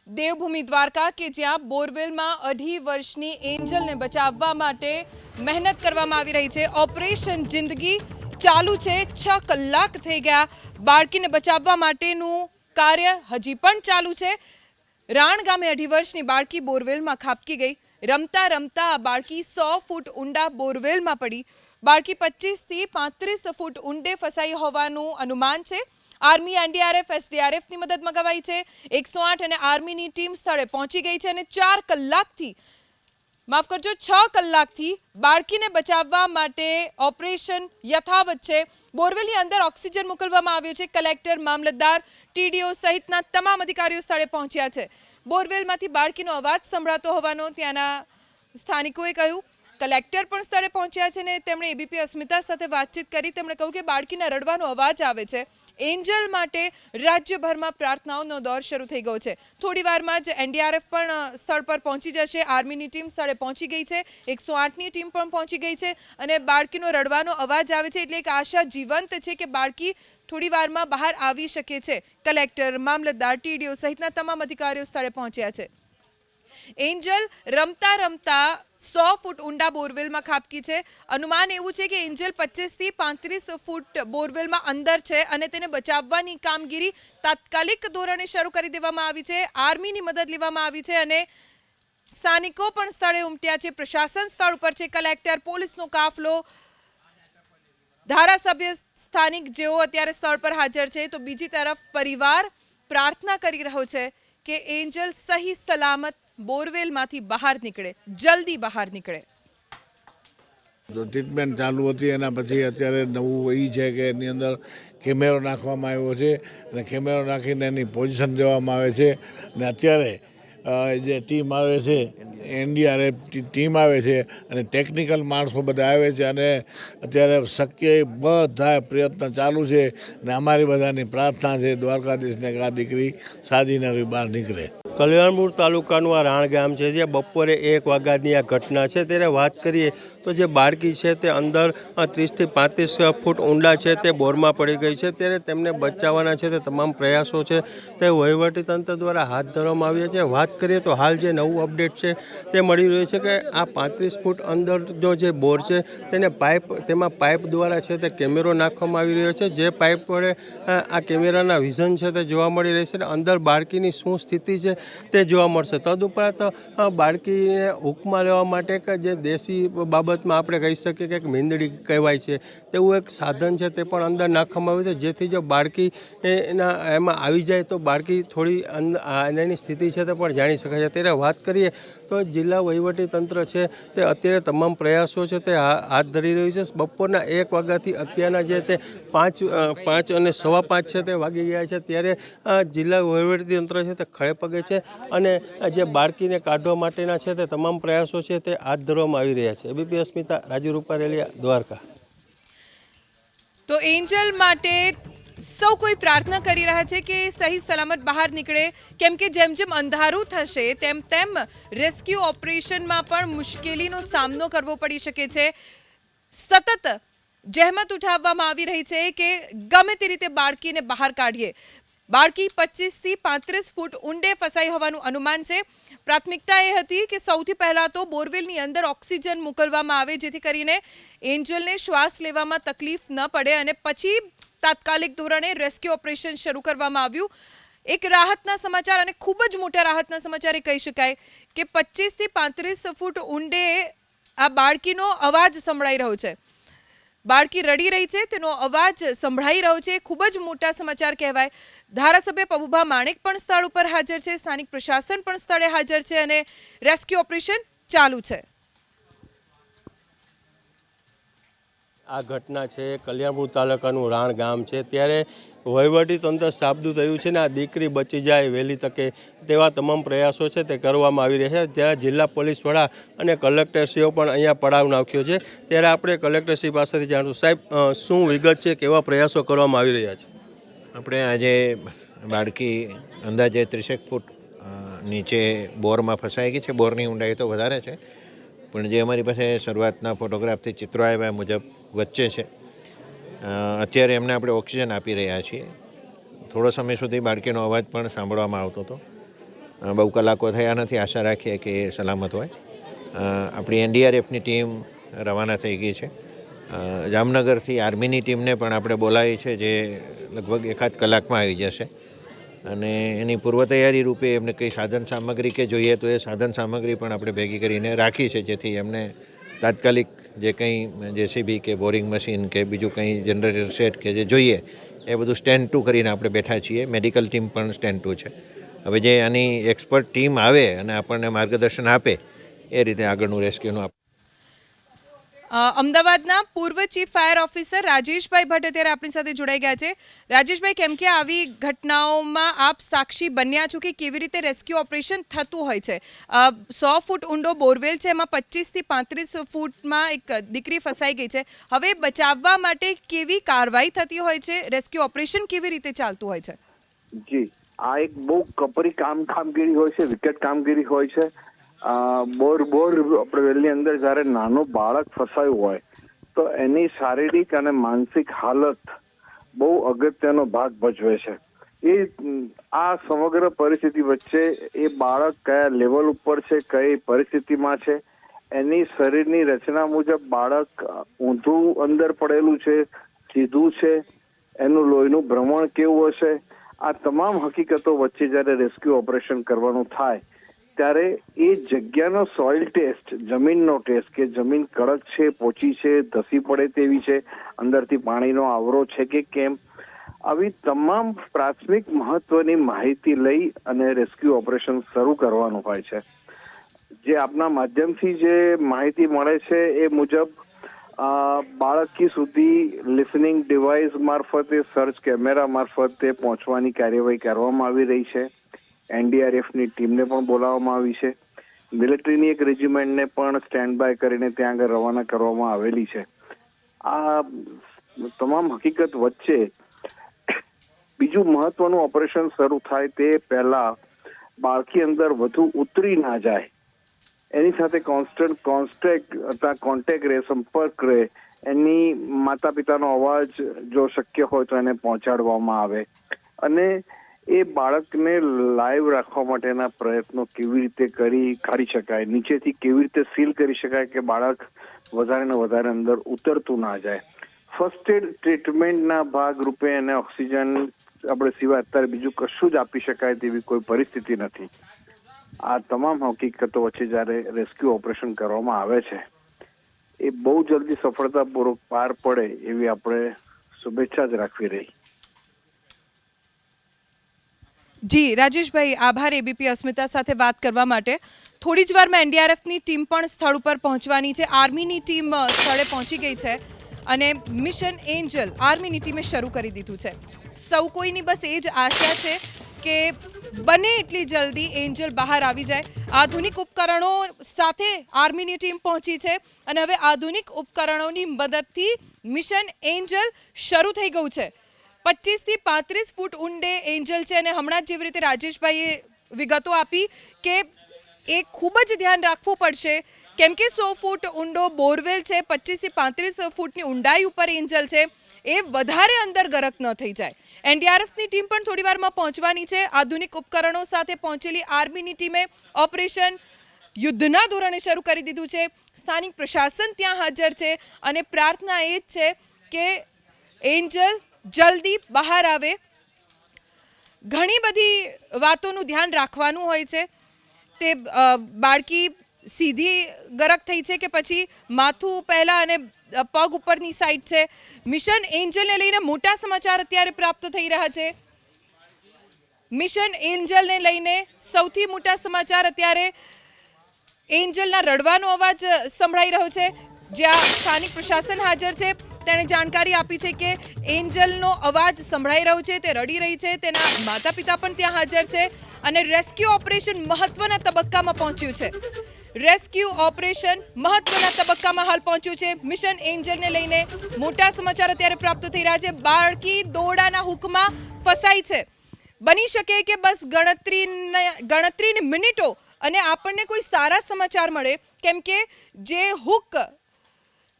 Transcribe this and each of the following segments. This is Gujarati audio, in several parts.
દેવભૂમિ દ્વારકા કે જ્યાં બોરવેલમાં 2.5 વર્ષની એન્જલને બચાવવા માટે મહેનત કરવામાં આવી રહી છે। ઓપરેશન જિંદગી ચાલુ છે। 6 કલાક થઈ ગયા। બાળકીને બચાવવા માટેનું કાર્ય હજી પણ ચાલુ છે। રાણ ગામે 2.5 વર્ષની બાળકી બોરવેલમાં ખાબકી ગઈ। રમતા રમતા આ બાળકી 100 ફૂટ ઊંડા બોરવેલમાં પડી। બાળકી 25 થી 35 ફૂટ ઊંડે ફસાઈ હોવાનું અનુમાન છે। આર્મી, એનડીઆરએફ, એસડીઆરએફની મદદ મંગાવાઈ છે। 108 અને આર્મીની ટીમ સ્થળે પહોંચી ગઈ છે અને 6 કલાકથી બાળકીને બચાવવા માટે ઓપરેશન યથાવત છે। બોરવેલની અંદર ઓક્સિજન મોકલવામાં આવ્યો છે। કલેક્ટર, મામલતદાર, ટીડીઓ સહિતના તમામ અધિકારીઓ સ્થળે પહોંચ્યા છે। બોરવેલમાંથી બાળકીનો અવાજ સંભળાતો હોવાનું ત્યાંના સ્થાનિકોએ કહ્યું। કલેક્ટર પણ સ્થળે પહોંચ્યા છે અને તેમણે એબીપી અસ્મિતા સાથે વાતચીત કરી। તેમણે કહ્યું કે બાળકીના રડવાનો અવાજ આવે છે। એન્જલ માટે રાજ્યભરમાં પ્રાર્થનાઓનો દોર શરૂ થઈ ગયો છે। થોડી વારમાં જ એનડીઆરએફ પણ સ્થળ પર પહોંચી જશે। આર્મીની ટીમ સ્થળે પહોંચી ગઈ છે। 108ની ટીમ પણ પહોંચી ગઈ છે અને બાળકીનો રડવાનો અવાજ આવે છે એટલે એક આશા જીવંત છે કે બાળકી થોડી વારમાં બહાર આવી શકે છે। કલેક્ટર, મામલતદાર, ટીડીઓ સહિતના તમામ અધિકારીઓ સ્થળે પહોંચ્યા છે। એન્જલ રમતા રમતા 100 ફૂટ ઊંડા બોરવેલમાં ખાબકી છે। અનુમાન એવું છે કે એન્જલ 25 થી 35 ફૂટ બોરવેલમાં અંદર છે અને તેને બચાવવાની કામગીરી તાત્કાલિક ધોરણે શરૂ કરી દેવામાં આવી છે। આર્મીની મદદ લેવામાં આવી છે અને સ્થાનિકો પણ સ્થળે ઉમટ્યા છે। પ્રશાસન સ્થળ ઉપર છે। કલેક્ટર, પોલીસનો કાફલો, ધારાસભ્ય, સ્થાનિક જેઓ અત્યારે સ્થળ પર હાજર છે। તો બીજી તરફ પરિવાર પ્રાર્થના કરી રહ્યો છે કે એન્જલ સહી સલામત બોરવેલમાંથી બહાર નીકળે, જલ્દી બહાર નીકળે। ટ્રીટમેન્ટ ચાલુ હતી એના પછી અત્યારે નવું એ છે કે એની અંદર કેમેરો નાખવામાં આવ્યો છે અને કેમેરો નાખીને એની પોઝિશન દેવામાં આવે છે અને અત્યારે જે ટીમ આવે છે એનડીઆરએફ ટીમ આવે છે અને ટેકનિકલ માણસો બધા આવે છે અને અત્યારે શક્ય બધા પ્રયત્ન ચાલુ છે અને અમારી બધાની પ્રાર્થના છે દ્વારકાધીશને કે આ દીકરી સાજીને બહાર નીકળે। કલ્યાણપુર તાલુકાનું આ રાણ ગામ છે જ્યાં બપોરે 1 વાગ્યાની આ ઘટના છે। ત્યારે વાત કરીએ તો જે બાળકી છે તે અંદર 30 થી 35 ફૂટ ઊંડા છે તે બોરમાં પડી ગઈ છે। ત્યારે તેમને બચાવવાના છે તે તમામ પ્રયાસો છે તે વહીવટીતંત્ર દ્વારા હાથ ધરવામાં આવ્યા છે। વાત કરીએ તો હાલ જે નવું અપડેટ છે તે મળી રહ્યું છે કે આ 35 ફૂટ અંદરનો જે બોર છે તેમાં પાઇપ દ્વારા છે તે કેમેરો નાખવામાં આવી રહ્યો છે। જે પાઇપ વડે આ કેમેરાના વિઝન છે તે જોવા મળી રહેશે અને અંદર બાળકીની શું સ્થિતિ છે તે જોવા મળશે। તદુપરાંત બાળકીને હુંકમાં લેવા માટે કે જે દેશી બાબતમાં આપણે કહી શકીએ કે મીંદડી કહેવાય છે તેવું એક સાધન છે તે પણ અંદર નાખવામાં આવ્યું છે જેથી જો બાળકી એમાં આવી જાય તો બાળકી થોડી એની સ્થિતિ છે તે પણ જાણી શકાય છે। ત્યારે વાત કરીએ તો જિલ્લા વહીવટીતંત્ર છે તે અત્યારે તમામ પ્રયાસો છે તે હાથ ધરી રહ્યું છે। બપોરના 1 વાગ્યાથી અત્યારના જે તે 5 અને 5:15 છે તે વાગી ગયા છે। ત્યારે જિલ્લા વહીવટીતંત્ર છે તે ખડે પગે છે અને જે બાળકીને કાઢવા માટેના છે તે તમામ પ્રયાસો છે તે હાથ ધરવામાં આવી રહ્યા છે। એબીપી અસ્મિતા, રાજુ રૂપારેલિયા, દ્વારકા। તો એન્જલ માટે સૌ કોઈ પ્રાર્થના કરી રહ્યા છે કે સહી સલામત બહાર નીકળે, કેમ કે જેમ જેમ અંધારું થશે તેમ તેમ રેસ્ક્યુ ઓપરેશનમાં પણ મુશ્કેલીનો સામનો કરવો પડી શકે છે। સતત જહેમત ઉઠાવવામાં આવી રહી છે કે ગમે તે રીતે બાળકીને બહાર કાઢીએ। બાળકી 25 થી 35 ફૂટ ઊંડે ફસાઈ હોવાનું અનુમાન છે। પ્રાથમિકતા એ હતી કે સૌથી પહેલાં તો બોરવેલની અંદર ઓક્સિજન મોકલવામાં આવે જેથી કરીને એન્જલને શ્વાસ લેવામાં તકલીફ ન પડે અને પછી તાત્કાલિક ધોરણે રેસ્ક્યુ ઓપરેશન શરૂ કરવામાં આવ્યું। એક રાહતના સમાચાર અને ખૂબ જ મોટા રાહતના સમાચાર એ કહી શકાય કે 25 થી 35 ફૂટ ઊંડે આ બાળકીનો અવાજ સંભળાઈ રહ્યો છે। બાળકી રડી રહી છે, તેનો અવાજ સંભળાઈ રહ્યો છે। ખૂબ જ મોટા સમાચાર કહેવાય। ધારાસભ્ય પબુભા માણેક પણ સ્થળ ઉપર હાજર છે। સ્થાનિક પ્રશાસન પણ સ્થળે હાજર છે અને રેસ્ક્યુ ઓપરેશન ચાલુ છે। આ ઘટના છે કલ્યાણપુર તાલુકાનું રાણ ગામ છે। ત્યારે વહીવટીતંત્ર સાબદું થયું છે ને આ દીકરી બચી જાય વહેલી તકે તેવા તમામ પ્રયાસો છે તે કરવામાં આવી રહ્યા છે। ત્યારે જિલ્લા પોલીસ વડા અને કલેક્ટરશ્રીઓ પણ અહીંયા પડાવ નાખ્યો છે। ત્યારે આપણે કલેક્ટરશ્રી પાસેથી જાણશું, સાહેબ શું વિગત છે, કેવા પ્રયાસો કરવામાં આવી રહ્યા છે? આપણે આજે બાળકી અંદાજે 30 ફૂટ નીચે બોરમાં ફસાઈ ગઈ છે। બોરની ઊંડાઈ તો વધારે છે પણ જે અમારી પાસે શરૂઆતના ફોટોગ્રાફથી ચિત્રો આવ્યા મુજબ વચ્ચે છે। અત્યારે એમને આપણે ઓક્સિજન આપી રહ્યા છીએ। થોડો સમય સુધી બાળકીનો અવાજ પણ સાંભળવામાં આવતો હતો બહુ કલાકો થયા નથી. આશા રાખીએ કે એ સલામત હોય. આપણી એનડીઆરએફની ટીમ રવાના થઈ ગઈ છે. જામનગરથી આર્મીની ટીમને પણ આપણે બોલાવી છે, જે લગભગ એકાદ કલાકમાં આવી જશે. અને એની પૂર્વ તૈયારી રૂપે એમને કંઈ સાધન સામગ્રી કે જોઈએ તો એ સાધન સામગ્રી પણ આપણે ભેગી કરીને રાખી છે, જેથી એમને તાત્કાલિક જે કંઈ જેસીબી કે બોરિંગ મશીન કે બીજું કંઈ જનરેટર સેટ કે જે જોઈએ એ બધું સ્ટેન્ડ ટુ કરીને આપણે બેઠા છીએ. મેડિકલ ટીમ પણ સ્ટેન્ડ ટુ છે. હવે જે આની એક્સપર્ટ ટીમ આવે અને આપણને માર્ગદર્શન આપે એ રીતે આગળનું રેસ્ક્યુનું અમદાવાદના પૂર્વ chief fire officer Rajeshbhai Bhatt અત્યારે આપણી સાથે જોડાઈ ગયા છે. રાજેશભાઈ, કેમ કે આવી ઘટનાઓમાં આપ સાક્ષી બન્યા છો કે કેવી રીતે રેસ્ક્યુ ઓપરેશન થતું હોય છે. 100 ફૂટ ઊંડો બોરવેલ છે, એમાં 25 થી 35 ફૂટમાં એક દીકરી ફસાઈ ગઈ છે. હવે બચાવવા માટે કેવી કાર્યવાહી થતી હોય છે, રેસ્ક્યુ ઓપરેશન કેવી રીતે ચાલતું હોય છે? જી, આ એક બહુ કપરી કામગીરી હોય છે, વિકટ કામગીરી હોય છે. બોરવેલની અંદર જ્યારે નાનું બાળક ફસાયું હોય તો એની શારીરિક અને માનસિક હાલત બહુ અગત્યનો ભાગ ભજવે છે. આ સમગ્ર પરિસ્થિતિ વચ્ચે એ બાળક કયા લેવલ ઉપર છે, કઈ પરિસ્થિતિમાં છે, એની શરીરની રચના મુજબ બાળક ઊંધું અંદર પડેલું છે, સીધું છે, એનું લોહીનું ભ્રમણ કેવું હશે, આ તમામ હકીકતો વચ્ચે જ્યારે રેસ્ક્યુ ઓપરેશન કરવાનું થાય ત્યારે એ જગ્યાનો સોઇલ ટેસ્ટ, જમીનનો ટેસ્ટ કે જમીન કડક છે, પોચી છે, ધસી પડે તેવી છે, અંદરથી પાણીનો આવરો છે કે કેમ, આવી તમામ પ્રાથમિક મહત્વની માહિતી લઈ અને રેસ્ક્યુ ઓપરેશન શરૂ કરવાનું હોય છે. જે આપના માધ્યમથી જે માહિતી મળે છે એ મુજબ બાળકી સુધી લિસનિંગ ડિવાઇસ મારફતે, સર્ચ કેમેરા મારફતે પહોંચવાની કાર્યવાહી કરવામાં આવી રહી છે. એનડીઆરએફની ટીમને પણ બોલાવવામાં આવી છે. મિલિટરીની એક રેજિમેન્ટને પણ સ્ટેન્ડ બાય કરીને ત્યાં આગળ રવાના કરવામાં આવેલી છે. આ તમામ હકીકત વચ્ચે બીજું મહત્વનું ઓપરેશન શરૂ થાય તે પહેલા બાળકી અંદર વધુ ઉતરી ના જાય એની સાથે કોન્ટેક્ટ રહે, સંપર્ક રહે, એની માતા પિતાનો અવાજ જો શક્ય હોય તો એને પહોંચાડવામાં આવે અને એ બાળકને લાઈવ રાખવા માટેના પ્રયત્નો કેવી રીતે કાઢી શકાય, નીચેથી કેવી રીતે સીલ કરી શકાય કે બાળક વધારે ને વધારે અંદર ઉતરતું ના જાય. ફર્સ્ટ એડ ટ્રીટમેન્ટના ભાગરૂપે એને ઓક્સિજન આપણે સિવાય અત્યારે બીજું કશું જ આપી શકાય તેવી કોઈ પરિસ્થિતિ નથી. આ તમામ હકીકતો વચ્ચે જ્યારે રેસ્ક્યુ ઓપરેશન કરવામાં આવે છે એ બહુ જલ્દી સફળતાપૂર્વક પાર પડે એવી આપણે શુભેચ્છા જ રાખવી રહી. જી રાજેશભાઈ, આભાર એબીપી અસ્મિતા સાથે વાત કરવા માટે. થોડી જ વારમાં એનડીઆરએફની ટીમ પણ સ્થળ ઉપર પહોંચવાની છે. આર્મીની ટીમ સ્થળે પહોંચી ગઈ છે અને મિશન એન્જલ આર્મીની ટીમે શરૂ કરી દીધું છે. સૌ કોઈની બસ એ જ આશા છે કે બને એટલી જલ્દી એન્જલ બહાર આવી જાય. આધુનિક ઉપકરણો સાથે આર્મીની ટીમ પહોંચી છે અને હવે આધુનિક ઉપકરણોની મદદથી મિશન એન્જલ શરૂ થઈ ગયું છે. 25 થી 35 ફૂટ ઊંડે એન્જલ છે અને હમણાં જેવી રીતે રાજેશભાઈએ વિગતો આપી કે એ ખૂબ જ ધ્યાન રાખવું પડશે કેમ કે 100 ફૂટ ઊંડો બોરવેલ છે, 25 થી 35 ફૂટની ઊંડાઈ ઉપર એન્જલ છે, એ વધારે અંદર ગરક ન થઈ જાય. એનડીઆરએફની ટીમ પણ થોડી વારમાં પહોંચવાની છે. આધુનિક ઉપકરણો સાથે પહોંચેલી આર્મીની ટીમે ઓપરેશન યુદ્ધના ધોરણે શરૂ કરી દીધું છે. સ્થાનિક પ્રશાસન ત્યાં હાજર છે અને પ્રાર્થના એ જ છે કે એન્જલ જલ્દી બહાર આવે. ઘણી બધી વાતોનું ધ્યાન રાખવાનું હોય છે. તે બાળકી સીધી ગરક થઈ છે કે પછી માથું પહેલાં અને પગ ઉપરની સાઈડ છે. મિશન એન્જલને લઈને મોટા સમાચાર અત્યારે પ્રાપ્ત થઈ રહ્યા છે. મિશન એન્જલને લઈને સૌથી મોટા સમાચાર અત્યારે એન્જલના રડવાનો અવાજ સંભળાઈ રહ્યો છે. જ્યાં સ્થાનિક પ્રશાસન હાજર છે તેણે જાણકારી આપી છે કે એન્જલનો અવાજ સંભળાઈ રહ્યો છે, તે રડી રહી છે, તેના માતા પિતા પણ ત્યાં હાજર છે અને રેસ્ક્યુ ઓપરેશન મહત્વના તબક્કામાં પહોંચ્યું છે. રેસ્ક્યુ ઓપરેશન મહત્વના તબક્કામાં હાલ પહોંચ્યું છે. મિશન એન્જલને લઈને મોટા સમાચાર અત્યારે પ્રાપ્ત થઈ રહ્યા છે. બાળકી દોરડાના હુકમાં ફસાઈ છે. બની શકે કે બસ ગણતરીની મિનિટો અને આપણને કોઈ સારા સમાચાર મળે કેમ કે જે હુક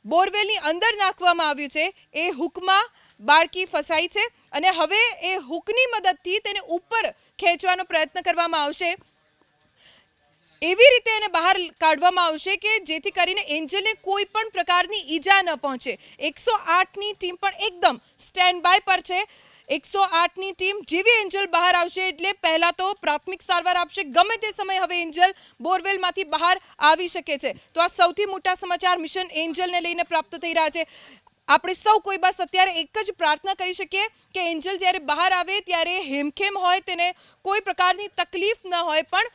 બોરવેલની અંદર નાખવામાં આવ્યું છે એ હુકમાં બાળકી ફસાઈ છે અને હવે એ હુકની મદદથી તેને ઉપર ખેંચવાનો પ્રયત્ન કરવામાં આવશે. એવી રીતે એને બહાર કાઢવામાં આવશે કે જેથી કરીને એન્જલને કોઈ પણ પ્રકારની ઈજા ન પહોંચે. 108ની ટીમ પણ એકદમ સ્ટેન્ડ બાય પર છે. 108ની ટીમ જેવી એન્જલ બહાર આવશે એટલે પહેલા તો પ્રાથમિક સારવાર આપશે. ગમે તે સમયે હવે એન્જલ બોરવેલમાંથી બહાર આવી શકે છે. તો આ સૌથી મોટા સમાચાર મિશન એન્જલને લઈને પ્રાપ્ત થઈ રહ્યા છે. આપણે સૌ કોઈ બસ અત્યારે એક જ પ્રાર્થના કરી શકીએ કે એન્જલ જ્યારે બહાર આવે ત્યારે હેમખેમ હોય, તેને કોઈ પ્રકારની તકલીફ ન હોય. પણ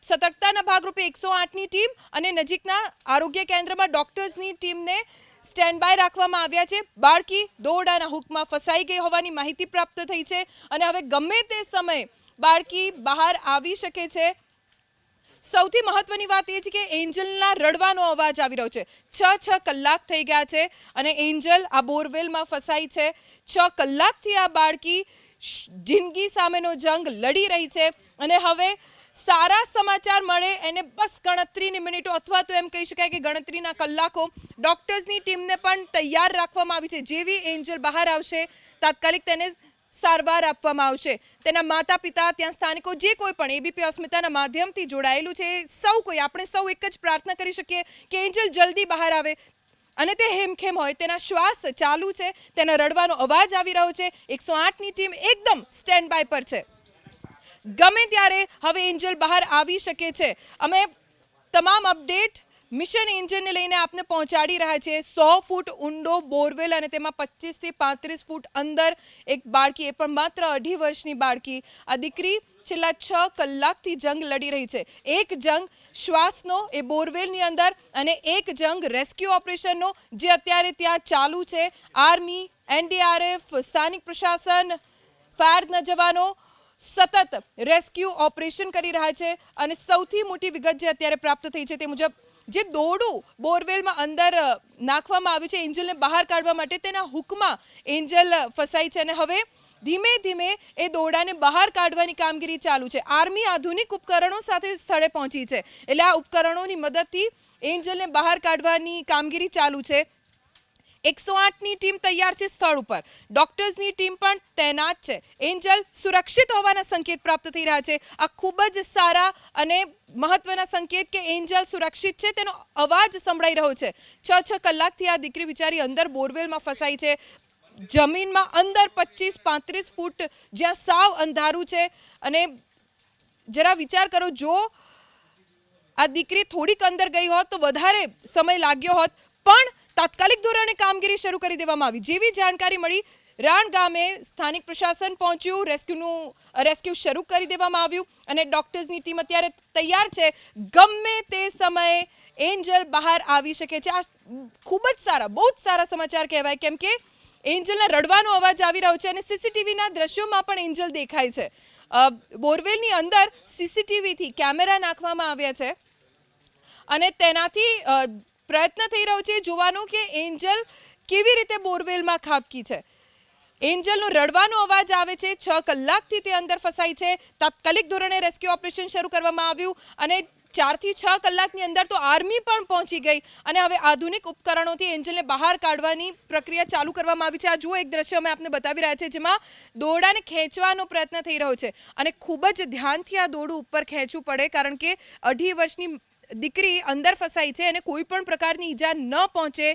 સતર્કતાના ભાગરૂપે 108ની ટીમ અને નજીકના આરોગ્ય કેન્દ્રમાં ડોક્ટર્સની ટીમને સ્ટેન્ડ બાય રાખવામાં આવ્યા છે. બાળકી દોરડાના હુકમાં ફસાઈ ગઈ હોવાની માહિતી પ્રાપ્ત થઈ છે અને હવે ગમે તે સમયે બાળકી બહાર આવી શકે છે. સૌથી મહત્વની વાત એ છે કે એન્જલના રડવાનો અવાજ આવી રહ્યો છે. 6 કલાક થઈ ગયા છે અને એન્જલ આ બોરવેલમાં ફસાઈ છે. 6 કલાકથી આ બાળકી જિંદગી સામેનો જંગ લડી રહી છે અને હવે સારા સમાચાર મળે એને બસ ગણતરીની મિનિટો અથવા તો એમ કહી શકાય કે ગણતરીના કલાકો. ડોક્ટર્સની ટીમને પણ તૈયાર રાખવામાં આવી છે. જેવી એન્જલ બહાર આવશે તાત્કાલિક તેને સારવાર આપવામાં આવશે. તેના માતા પિતા, ત્યાં સ્થાનિકો, જે કોઈ પણ એબીપી અસ્મિતાના માધ્યમથી જોડાયેલું છે, સૌ કોઈ, આપણે સૌ એક જ પ્રાર્થના કરી શકીએ કે એન્જલ જલ્દી બહાર આવે અને તે હેમખેમ હોય. તેના શ્વાસ ચાલુ છે, તેના રડવાનો અવાજ આવી રહ્યો છે. 108ની ટીમ એકદમ સ્ટેન્ડ બાય પર છે. ગમે ત્યારે હવે એન્જલ બહાર આવી શકે છે. અમે તમામ અપડેટ મિશન એન્જલને લઈને આપને પહોંચાડી રહ્યા છે. 100 ફૂટ ઊંડો બોરવેલ અને તેમાં 25થી 35 ફૂટ અંદર એક બાળકી, એ પણ માત્ર 2.5 વર્ષની બાળકી. આ દીકરી છેલ્લા 6 કલાકથી જંગ લડી રહી છે. એક જંગ શ્વાસનો એ બોરવેલની અંદર અને એક જંગ રેસ્ક્યુ ઓપરેશનનો જે અત્યારે ત્યાં ચાલુ છે. આર્મી, NDRF, સ્થાનિક પ્રશાસન, ફાયરના જવાનો સતત રેસ્ક્યુ ઓપરેશન કરી રહ્યા છે અને સૌથી મોટી વિગત જે અત્યારે પ્રાપ્ત થઈ છે તે મુજબ જે દોરડું બોરવેલમાં અંદર નાખવામાં આવ્યું છે એન્જલને બહાર કાઢવા માટે, તેના હુકમાં એન્જલ ફસાઈ છે અને હવે ધીમે ધીમે એ દોરડાને બહાર કાઢવાની કામગીરી ચાલુ છે. આર્મી આધુનિક ઉપકરણો સાથે સ્થળે પહોંચી છે એટલે આ ઉપકરણોની મદદથી એન્જલને બહાર કાઢવાની કામગીરી ચાલુ છે. 108ની ટીમ તૈયાર છે સ્થળ ઉપર. ડોક્ટર્સની ટીમ પણ તૈનાત છે. એન્જલ સુરક્ષિત હોવાના સંકેત પ્રાપ્ત થઈ રહ્યા છે. આ ખૂબ જ સારા અને મહત્વના સંકેત કે એન્જલ સુરક્ષિત છે તેનો અવાજ સંભળાઈ રહ્યો છે. 6 કલાકથી આ દીકરી બિચારી અંદર બોરવેલમાં ફસાઈ છે. જમીનમાં અંદર 25-35 ફૂટ જ્યાં સાવ અંધારું છે અને જરા વિચાર કરો, જો આ દીકરી થોડીક અંદર ગઈ હોત તો વધારે સમય લાગ્યો હોત, પણ તાત્કાલિક ધોરણે કામગીરી શરૂ કરી દેવામાં આવી. જેવી જાણકારી મળી રાણ ગામે સ્થાનિક પ્રશાસન પહોંચ્યું, રેસ્ક્યુ શરૂ કરી દેવામાં આવ્યું અને ડોક્ટર્સની ટીમ અત્યારે તૈયાર છે. ગમે તે સમયે એન્જલ બહાર આવી શકે છે. આ ખૂબ જ સારા, બહુ જ સારા સમાચાર કહેવાય, કેમ કે એન્જલના રડવાનો અવાજ આવી રહ્યો છે અને સીસીટીવીના દ્રશ્યોમાં પણ એન્જલ દેખાય છે. બોરવેલની અંદર સીસીટીવીથી કેમેરા નાખવામાં આવ્યા છે અને તેનાથી પ્રયત્ન થઈ રહ્યો છે જોવાનો કે એન્જલ કેવી રીતે બોરવેલમાં ખાબકી છે. એન્જલનો રડવાનો અવાજ આવે છે. 6 કલાકથી તે અંદર ફસાઈ છે. તાત્કાલિક ધોરણે રેસ્ક્યુ ઓપરેશન શરૂ કરવામાં આવ્યું અને 4 થી 6 કલાકની અંદર તો આર્મી પણ પહોંચી ગઈ અને હવે આધુનિક ઉપકરણોથી એન્જલને બહાર કાઢવાની પ્રક્રિયા ચાલુ કરવામાં આવી છે. આ જુઓ, એક દ્રશ્ય અમે આપને બતાવી રહ્યા છે જેમાં દોરડાને ખેંચવાનો પ્રયત્ન થઈ રહ્યો છે અને ખૂબ જ ધ્યાનથી આ દોરડું ઉપર ખેંચવું પડે, કારણ કે 2.5 વર્ષની દીકરી અંદર ફસાઈ છે અને કોઈ પણ પ્રકારની ઈજા ન પહોંચે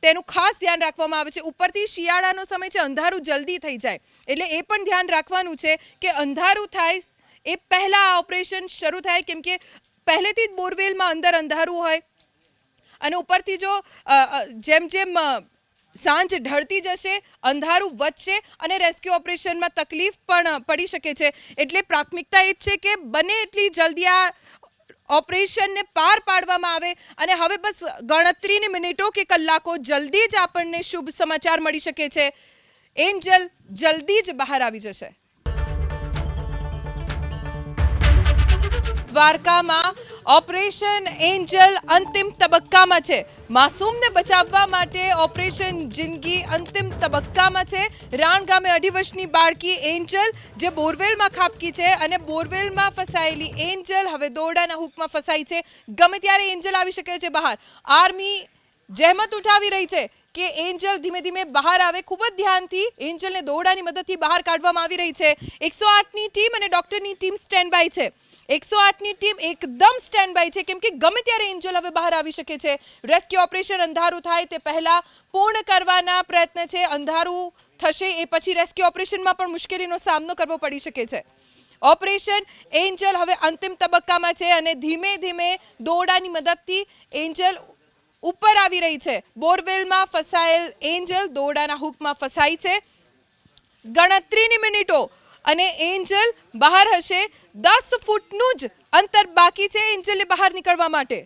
તેનું ખાસ ધ્યાન રાખવામાં આવે છે. ઉપરથી શિયાળાનો સમય છે, અંધારું જલ્દી થઈ જાય એટલે એ પણ ધ્યાન રાખવાનું છે કે અંધારું થાય એ પહેલાં આ ઓપરેશન શરૂ થાય, કેમ કે પહેલેથી જ બોરવેલમાં અંદર અંધારું હોય અને ઉપરથી જો જેમ જેમ સાંજ ઢળતી જશે અંધારું વધશે અને રેસ્ક્યુ ઓપરેશનમાં તકલીફ પણ પડી શકે છે. એટલે પ્રાથમિકતા એ જ છે કે બને એટલી જલ્દી આ ઓપરેશનને પાર પાડવામાં આવે અને હવે બસ ગણતરીની મિનિટો કે કલાકો, જલ્દી જ આપણને શુભ સમાચાર મળી શકે છે. એન્જલ જલ્દી જ બહાર આવી જશે. દ્વારકામાં ઓપરેશન એન્જલ અંતિમ તબક્કામાં છે. માસૂમને બચાવવા માટે ઓપરેશન જિંદગી અંતિમ તબક્કામાં છે. રાણ ગામે 2.5 વર્ષની બાળકી એન્જલ જે બોરવેલમાં ખાબકી છે અને બોરવેલમાં ફસાયેલી એન્જલ હવે દોરડાના હુકમાં ફસાઈ છે. ગમે ત્યારે એન્જલ આવી શકે છે બહાર. આર્મી જહેમત ઉઠાવી રહી છે કે એન્જલ ધીમે ધીમે બહાર આવે. ખૂબ જ ધ્યાનથી એન્જલને દોરડાની મદદથી બહાર કાઢવામાં આવી રહી છે. 108ની ટીમ અને ડોક્ટરની ટીમ સ્ટેન્ડ બાય છે. 108ની ટીમ એકદમ સ્ટેન્ડ બાય છે, કેમ કે ગમે ત્યારે એન્જલ હવે બહાર આવી શકે છે. રેસ્ક્યુ ઓપરેશન અંધારું થાય તે પહેલા પૂર્ણ કરવાના પ્રયત્ન છે. અંધારું થશે એ પછી રેસ્ક્યુ ઓપરેશનમાં પણ મુશ્કેલીનો સામનો કરવો પડી શકે છે. ઓપરેશન એન્જલ હવે અંતિમ તબક્કામાં છે અને ધીમે ધીમે દોરડાની મદદથી એન્જલ ઉપર આવી રહી છે. બોરવેલમાં ફસાયેલ એન્જલ દોરડાના હૂકમાં ફસાઈ છે. ગણતરીની મિનિટો અને એન્જલ બહાર હશે. 10 ફૂટનું જ અંતર બાકી છે એન્જલને બહાર નીકળવા માટે.